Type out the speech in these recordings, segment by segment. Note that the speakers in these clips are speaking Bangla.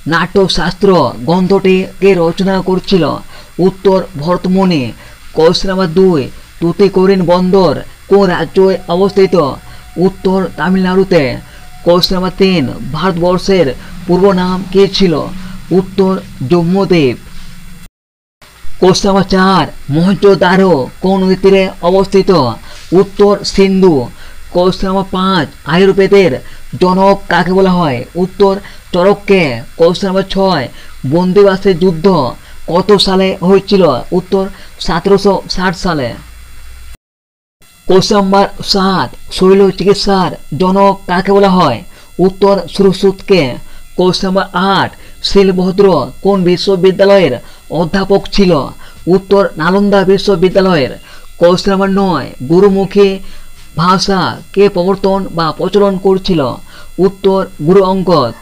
নাট্যশাস্ত্র গ্রন্থটি কে রচনা করেছিল? উত্তর ভরতমুনি। কোশ্চেন নাম্বার 2, তুতিকোরিন বন্দর কোন রাজ্যে অবস্থিত? উত্তর তামিলনাড়ুতে। কোশ্চেন নাম্বার 3, ভারতবর্ষের পূর্ব নাম কী ছিল? উত্তর জম্মুদ্বীপ। কোশ্চেন নাম্বার 4, মহেঞ্জোদারো কোন নদীর তীরে অবস্থিত? উত্তর সিন্ধু। কোশ্চেন নাম্বার 5, আয়ুর্বেদের জনক কাকে বলা হয়? উত্তর চরককে। কোশ্চেন নাম্বার 6, বন্দিবাসের যুদ্ধ কত সালে হয়েছিল? উত্তর 1760 সালে। কোশ্চেন নাম্বার 7, শৈল চিকিৎসার জনক কাকে বলা হয়? উত্তর সুশ্রুতকে। কোশ্চেন নাম্বার 8, শিলভদ্র কোন বিশ্ববিদ্যালয়ের অধ্যাপক ছিল? উত্তর নালন্দা বিশ্ববিদ্যালয়ের। কোশ্চেন নাম্বার 9, গুরুমুখী ভাষা কে প্রবর্তন বা প্রচলন করেছিল? উত্তর গুরু অঙ্গদ।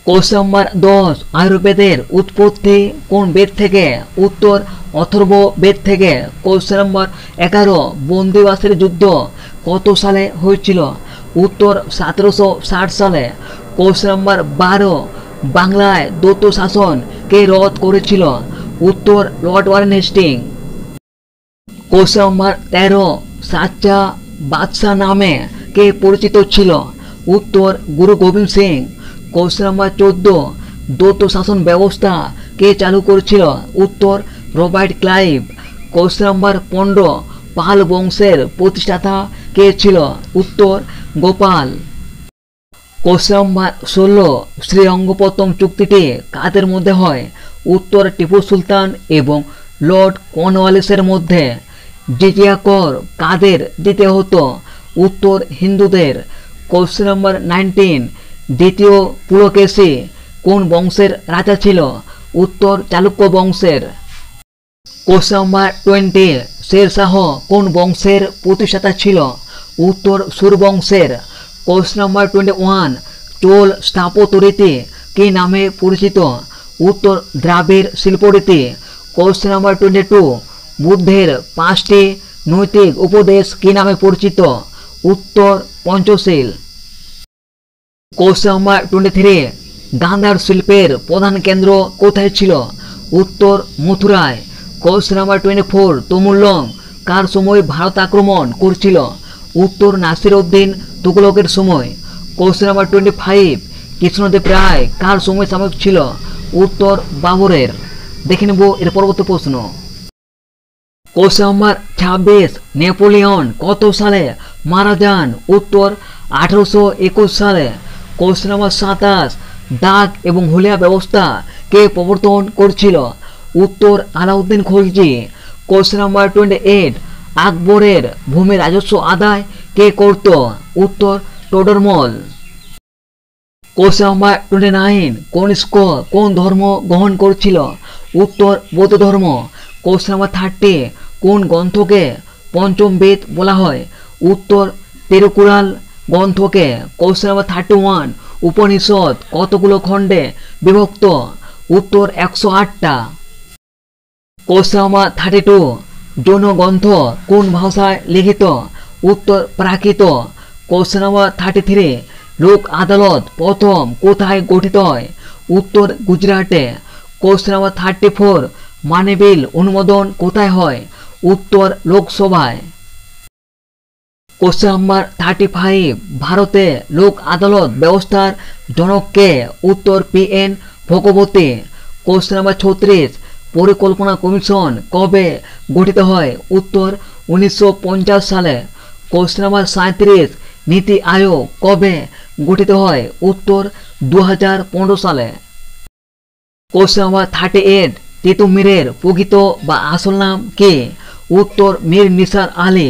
কোশ্চেন নাম্বার 10, আয়ুর্বেদের উৎপত্তি কোন বেদ থেকে? উত্তর অথর্ব বেদ থেকে। কোশ্চেন নাম্বার 11, বন্দিবাসের যুদ্ধ কত সালে হয়েছিল? উত্তর 1760 সালে। কোশ্চেন নাম্বার 12, বাংলায় দ্বৈত শাসন কে রদ করেছিল? উত্তর Lord Warren Hasting. Question number 13, সাচ্চা বাদশাহ নামে কে পরিচিত ছিল? উত্তর গুরু গোবিন্দ সিং। কোশ্চেন নাম্বার 14, দ্বৈত শাসন ব্যবস্থা কে চালু করেছিল? উত্তর রবার্ট ক্লাইভ। কোশ্চেন নাম্বার 15, পাল বংশের প্রতিষ্ঠাতা কে ছিল? উত্তর গোপাল। কোশ্চেন নাম্বার 16, শ্রীরঙ্গপত্তম চুক্তিটি কাদের মধ্যে হয়? উত্তর টিপু সুলতান এবং লর্ড কর্নওয়ালিসের মধ্যে। জিজিয়া কর কাদের দিতে হতো? উত্তর হিন্দুদের। কোশ্চেন নাম্বার 19, দ্বিতীয় পুলকেশী কোন বংশের রাজা ছিল? উত্তর চালুক্য বংশের। কোশ্চেন নাম্বার 20, শেরশাহ কোন বংশের প্রতিষ্ঠাতা ছিল? উত্তর সুর বংশের। কোশ্চেন নাম্বার 21, চোল স্থাপত্যরীতি কী নামে পরিচিত? উত্তর দ্রাবিড় শিল্পরীতি। কোশ্চেন নাম্বার 22, বুদ্ধের 5টি নৈতিক উপদেশ কী নামে পরিচিত? উত্তর পঞ্চশীল। কোশ্চেন নাম্বার 23, গান্ধার শিল্পের প্রধান কেন্দ্র কোথায় ছিল? উত্তর মথুরায়। কোশ্চেন নাম্বার 24, তমুলং কার সময় ভারত আক্রমণ করেছিল? উত্তর নাসির উদ্দিন তুগলকের সময়। কোশ্চেন নাম্বার 25, কৃষ্ণদেব রায় কার সময় সাময়িক ছিল? উত্তর বাবরের। দেখে নেব এর পরবর্তী প্রশ্ন। কোশ্চেন নাম্বার 26, নেপোলিয়ন কত সালে মারা যান? উত্তর 1821 সালে। কোশ্চেন নাম্বার 27, ডাক এবং হুলিয়া ব্যবস্থা কে প্রবর্তন করেছিল? উত্তর আলাউদ্দিন খলজি। কোশ্চেন নাম্বার 28, আকবরের ভূমি রাজস্ব আদায় কে করত? উত্তর টোডরমল। কোশ্চেন নাম্বার 29, কনিষ্ক কোন ধর্ম গ্রহণ করেছিল? উত্তর বৌদ্ধ ধর্ম। কোশ্চেন নাম্বার 30, কোন গ্রন্থকে পঞ্চম বেদ বলা হয়? উত্তর তিরুকুরাল গ্রন্থকে। কোশ্চেন নাম্বার 31, উপনিষদ কতগুলো খণ্ডে বিভক্ত? উত্তর 108টা। কোশ্চেন নাম্বার 32, জৈন গ্রন্থ কোন ভাষায় লিখিত? উত্তর প্রাকৃত। কোশ্চেন নাম্বার 33, লোক আদালত প্রথম কোথায় গঠিত হয়? উত্তর গুজরাটে। কোশ্চেন নাম্বার 34, মানি বিল অনুমোদন কোথায় হয়? উত্তর লোকসভায়। কোশ্চেন নাম্বার 35, ভারতে লোক আদালত ব্যবস্থার জনক কে? উত্তর PN ভগবতী। কোশ্চেন নাম্বার 36, পরিকল্পনা কমিশন কবে গঠিত হয়? উত্তর 1950 সালে। কোশ্চেন নাম্বার 37, নীতি আয়োগ কবে গঠিত হয়? উত্তর 2015 সালে। কোশ্চেন নাম্বার 38, তিতুমিরের প্রকৃত বা আসল নাম কি? উত্তর মীর নিসার আলী।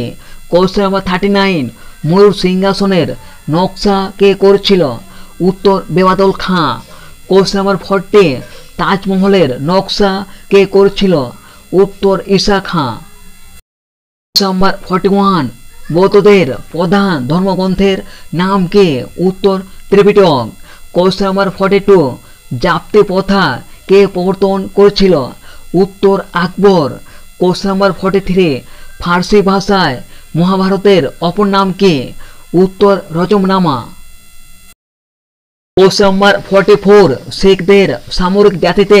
কোশ্চেন নাম্বার 39, ময়ূর সিংহাসনের নকশা কে করেছিল? উত্তর বেবাদল খাঁ। কোশ্চেন নাম্বার 40, তাজমহলের নকশা কে করেছিল? উত্তর ঈসা খাঁ। কোশ্চেন নাম্বার 41, বৌদ্ধদের প্রধান ধর্মগ্রন্থের নাম কি? উত্তর ত্রিপিটক। কোশ্চেন নাম্বার 42, জাপ্তি প্রথা কে প্রবর্তন করেছিল? উত্তর আকবর। কোশ্চেন নাম্বার 43, ফার্সি ভাষায় মহাভারতের অপর নাম কি? উত্তর রজমনামা। কোশ্চেন নাম্বার 44 শিখদের সামরিক জাতিতে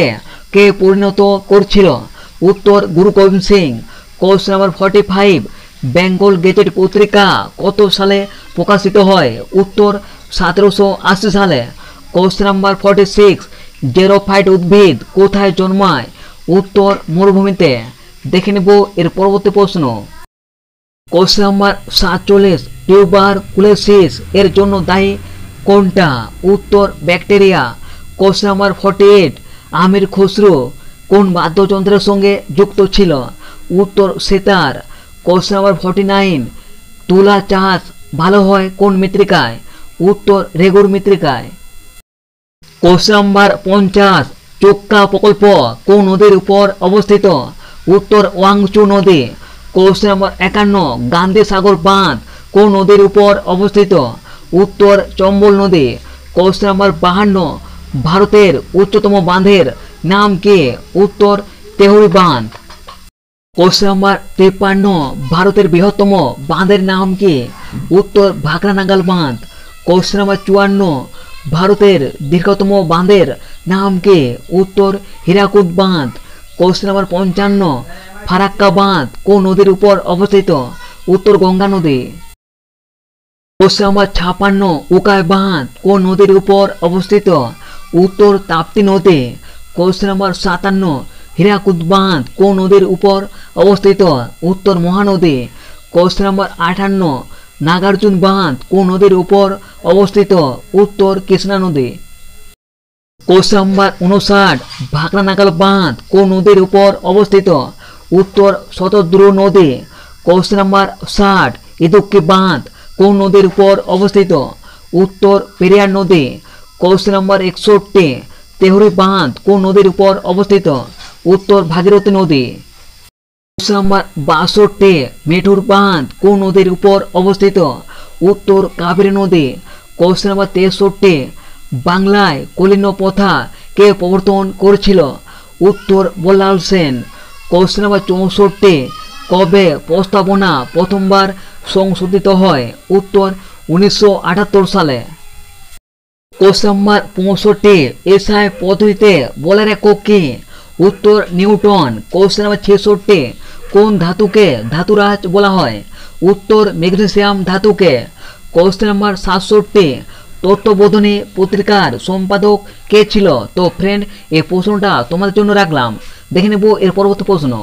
কে পরিণত করছিল? উত্তর Guru Gobind Singh. Question number 45 Bengal Gazette পত্রিকা কত সালে প্রকাশিত হয়? উত্তর 1780 সালে। কোশ্চেন নাম্বার 46 জেরোফাইট উদ্ভিদ কোথায় জন্মায়? উত্তর মরুভূমিতে। দেখে নেব এর পরবর্তী প্রশ্ন। কোশ্চেন নাম্বার 47 টিউবারকুলোসিস এর জন্য দায়ী কোনটা? উত্তর ব্যাকটেরিয়া। কোশ্চেন নাম্বার 48 আমির খুসরো কোন বাদ্যযন্ত্রের সঙ্গে যুক্ত ছিল? উত্তর সেতার। কোশ্চেন নাম্বার 49 তুলা চাষ ভালো হয় কোন মৃত্তিকায়? উত্তর রেগুর মৃত্তিকায়। কোশ্চেন নাম্বার 50 চোক্কা প্রকল্প কোন নদীর উপর অবস্থিত? উত্তর ওয়াংচু নদী। কোশ্চেন নাম্বার 51 গান্ধী সাগর বাঁধ কোন নদীর উপর অবস্থিত? উত্তর চম্বল নদী। কোশ্চেন নাম্বার 52 ভারতের উচ্চতম বাঁধের নাম কি? উত্তর তেহরি বাঁধ। কোশ্চেন নাম্বার 53 ভারতের বৃহত্তম বাঁধের নাম কি? উত্তর ভাকরানাগাল বাঁধ। কোশ্চেন নাম্বার 54 ভারতের দীর্ঘতম বাঁধের নাম কি? উত্তর হীরাকুদ বাঁধ। কোশ্চেন নাম্বার 55 ফারাক্কা বাঁধ কোন নদীর উপর অবস্থিত? উত্তর গঙ্গা নদী। কোশ্চেন নাম্বার 56 উকাই বাঁধ কোন নদীর উপর অবস্থিত? উত্তর তাপ্তি নদী। কোশ্চেন নাম্বার 57 হীরাকুদ বাঁধ কোন নদীর উপর অবস্থিত? উত্তর মহানদী। কোশ্চেন নাম্বার 58 নাগার্জুন বাঁধ কোন নদীর উপর অবস্থিত? উত্তর কৃষ্ণা নদী। কোশ্চেন নাম্বার 59 ভাকরানাগাল বাঁধ কোন নদীর উপর অবস্থিত? উত্তর শতদ্রু নদী। কোশ্চেন নাম্বার 60 ইদুক্কি বাঁধ কোন নদীর উপর অবস্থিত? উত্তর পেরিয়ার নদী। কোশ্চেন নাম্বার 61 তেহরি বাঁধ কোন নদীর উপর অবস্থিত? উত্তর ভাগীরথী নদী। কোশ্চেন নাম্বার 62 মেঠুর বাঁধ কোন নদীর উপর অবস্থিত? উত্তর কাবেরী নদী। কোশ্চেন নাম্বার 63 বাংলায় কলিন্য প্রথা কে প্রবর্তন করেছিল? উত্তর বল্লাল সেন। কোশ্চেন নাম্বার 64 কবে প্রস্তাবনা প্রথমবার সংশোধিত হয়? উত্তর 1978 সালে। কোশ্চেন নাম্বার 65 এসআই পদ্ধতিতে বলের একক কি? উত্তর নিউটন। কোশ্চেন নাম্বার 66 কোন ধাতুকে ধাতুরাজ বলা হয়? উত্তর ম্যাগনেসিয়াম ধাতুকে। কোশ্চেন নাম্বার 67 তত্ত্ববোধিনী পত্রিকার সম্পাদক কে ছিল? তো ফ্রেন্ড এই প্রশ্নটা তোমাদের জন্য রাখলাম। দেখে নেব এর পরবর্তী প্রশ্ন।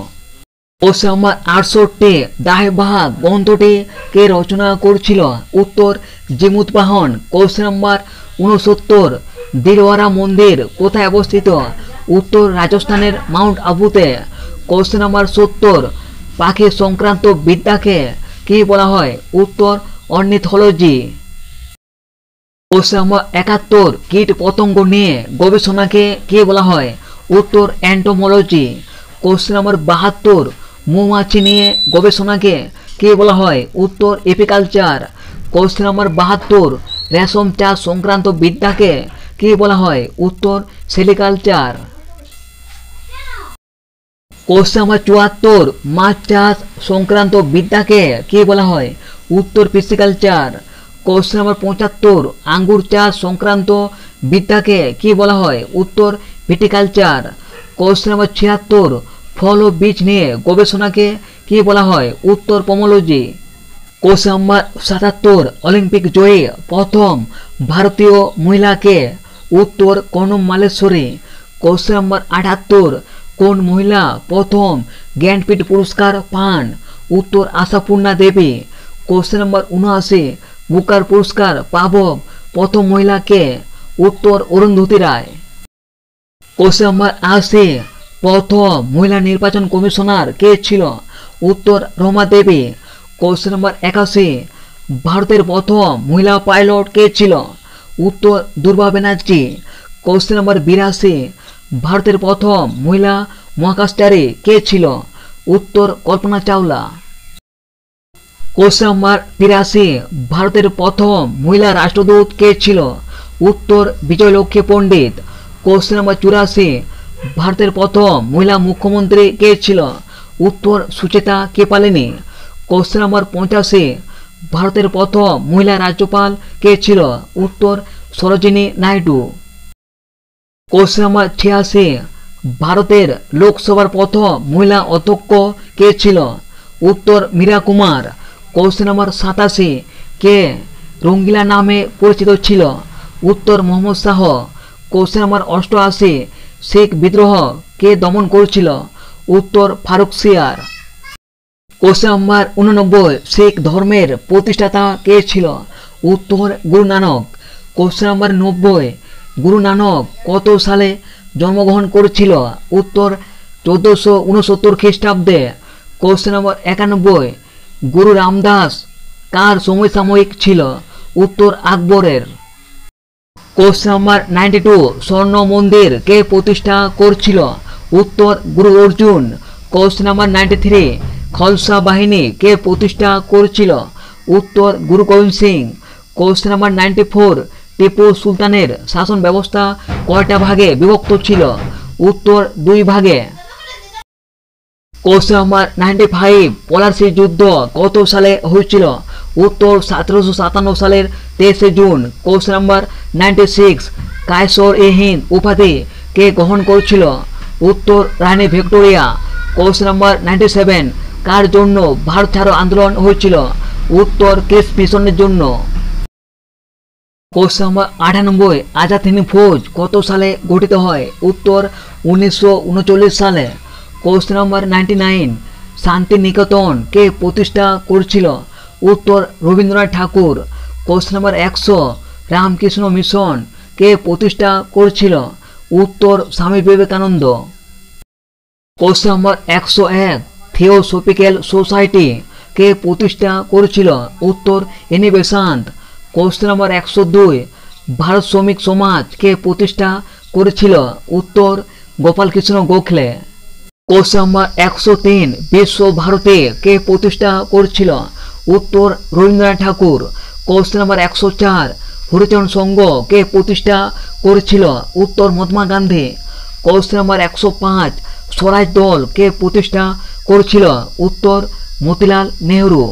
কোশ্চেন নাম্বার 68 দাহবাগ গ্রন্থটি কে রচনা করেছিল? উত্তর জিমুতবাহন। কোশ্চেন নাম্বার 69 দিলওয়ারা মন্দির কোথায় অবস্থিত? উত্তর রাজস্থানের মাউন্ট আবুতে। কোশ্চেন নাম্বার 70 পাখি সংক্রান্ত বিদ্যাকে কি বলা হয়? উত্তর অর্নিথোলজি। কোশ্চেন নাম্বার 71 কীট পতঙ্গ নিয়ে গবেষণাকে কি বলা হয়? উত্তর এন্টোমোলজি। কোশ্চেন নাম্বার 72 মৌমাছি নিয়ে গবেষণাকে কি বলা হয়? উত্তর এপিকালচার। কোশ্চেন নাম্বার 72 রেশম চাষ সংক্রান্ত বিদ্যাকে কি বলা হয়? উত্তর সেরিকালচার। কোশ্চেন নাম্বার 74 মাছ চাষ সংক্রান্ত বিদ্যাকে কি বলা হয়? উত্তর পিসিকালচার। কোশ্চেন নাম্বার 75 আঙ্গুর চাষ সংক্রান্ত বিদ্যাকে কি বলা হয়? উত্তর ভিটিকালচার। কোশ্চেন নাম্বার 76 ফল ও বীজ নিয়ে গবেষণাকে কি বলা হয়? উত্তর পমোলজি। কোশ্চেন নাম্বার 77 অলিম্পিক জয়ী প্রথম ভারতীয় মহিলাকে? উত্তর কনম মালেশ্বরী। কোশ্চেন নাম্বার 78 কোন মহিলা প্রথম জ্ঞানপীঠ পুরস্কার পান? উত্তর আশাপূর্ণা দেবী। কোশ্চেন নাম্বার 79 বুকার পুরস্কার পাবক প্রথম মহিলাকে? উত্তর অরুন্ধতী রায়। কোশ্চেন নাম্বার 80 প্রথম মহিলা নির্বাচন কমিশনার কে ছিল? উত্তর রমা দেবী। কোশ্চেন নাম্বার 81 ভারতের প্রথম মহিলা পাইলট কে ছিল? উত্তর দুর্বা ব্যানার্জি। কোশ্চেন নাম্বার 82 ভারতের প্রথম মহিলা মহাকাশচারী কে ছিল? উত্তর কল্পনা চাওলা। কোশ্চেন নাম্বার 83 ভারতের প্রথম মহিলা রাষ্ট্রদূত কে ছিল? উত্তর বিজয়লক্ষ্মী পণ্ডিত। কোশ্চেন নাম্বার 84 ভারতের প্রথম মহিলা মুখ্যমন্ত্রী কে ছিল? উত্তর সুচেতা কেপালিনী। কোশ্চেন নাম্বার 85 ভারতের প্রথম মহিলা রাজ্যপাল কে ছিল? উত্তর সরোজিনী নাইডু। কোশ্চেন নাম্বার 86, ভারতের লোকসভার প্রথম মহিলা অধ্যক্ষ কে ছিল? উত্তর মীরা কুমার। কোশ্চেন নাম্বার 87, কে রঙ্গিলা নামে পরিচিত ছিল? উত্তর মোহাম্মদ শাহ। কোশ্চেন নাম্বার 88, শিখ বিদ্রোহ কে দমন করেছিল? উত্তর ফারুক সিয়ার। কোশ্চেন নাম্বার 89, শিখ ধর্মের প্রতিষ্ঠাতা কে ছিল? উত্তর গুরু নানক। কোশ্চেন নাম্বার 90, গুরু নানক কত সালে জন্মগ্রহণ করেছিল? উত্তর 1469 খ্রিস্টাব্দে। কোশ্চেন নাম্বার 91, গুরু রামদাস কার সমসাময়িক ছিল? উত্তর আকবরের। কোশ্চেন নাম্বার 92, স্বর্ণ মন্দির কে প্রতিষ্ঠা করেছিল? উত্তর গুরু অর্জুন। কোশ্চেন নাম্বার 93, খালসা বাহিনী কে প্রতিষ্ঠা করেছিল? উত্তর গুরু গোবিন্দ সিং। কোশ্চেন নাম্বার 94, টিপু সুলতানের শাসন ব্যবস্থা কয়টা ভাগে বিভক্ত ছিল? উত্তর 2 ভাগে। কোশ্চেন নাম্বার 95, পলাশী যুদ্ধ কত সালে হয়েছিল? উত্তর 1757 সালের 23 জুন। কোশ্চেন নাম্বার 96, কায়সর এ হিন্দ উপাধি কে গ্রহণ করেছিল? উত্তর রানী ভিক্টোরিয়া। কোশ্চেন নাম্বার 97, কার জন্য ভারত ছাড়ো আন্দোলন হয়েছিল? উত্তর ক্রিস মিশনের জন্য। কোশ্চেন নাম্বার 98, আজাদ হিন্দ ফৌজ কত সালে গঠিত হয়? উত্তর 1939 সালে। কোশ্চেন নাম্বার 99, শান্তিনিকেতন কে প্রতিষ্ঠা করেছিল? উত্তর Rabindranath Tagore. Question number 100, Ramakrishna mission কে প্রতিষ্ঠা করেছিল? উত্তর Swami Vivekananda. Question number 101, theosophical society কে প্রতিষ্ঠা করেছিল? উত্তর Annie Besant. Question number 102, Bharat Shramik Samaj কে প্রতিষ্ঠা করেছিল? উত্তর গোপালকৃষ্ণ গোখলে। কোশ্চেন নাম্বার 103, বিশ্ব ভারতী কে প্রতিষ্ঠা করেছিল? উত্তর রবীন্দ্রনাথ ঠাকুর। কোশ্চেন নাম্বার 104, হরিজন সংঘ কে প্রতিষ্ঠা করেছিল? উত্তর মহাত্মা গান্ধী। কোশ্চেন নাম্বার 105, স্বরাজ দল কে প্রতিষ্ঠা করেছিল? উত্তর মতিলাল নেহরু।